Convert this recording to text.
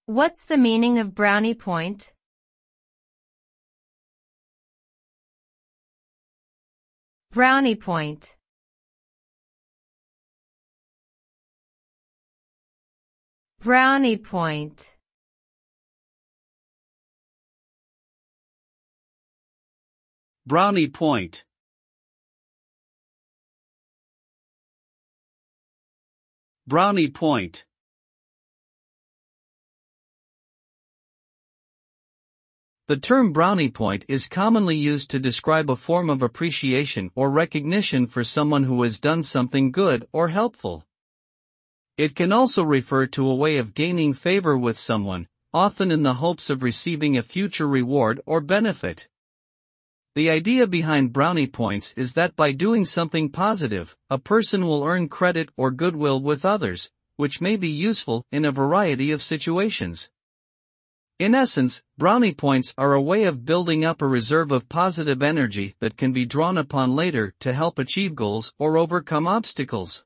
What's the meaning of brownie point? Brownie point. Brownie point. Brownie point. Brownie point. The term brownie point is commonly used to describe a form of appreciation or recognition for someone who has done something good or helpful. It can also refer to a way of gaining favor with someone, often in the hopes of receiving a future reward or benefit. The idea behind brownie points is that by doing something positive, a person will earn credit or goodwill with others, which may be useful in a variety of situations. In essence, brownie points are a way of building up a reserve of positive energy that can be drawn upon later to help achieve goals or overcome obstacles.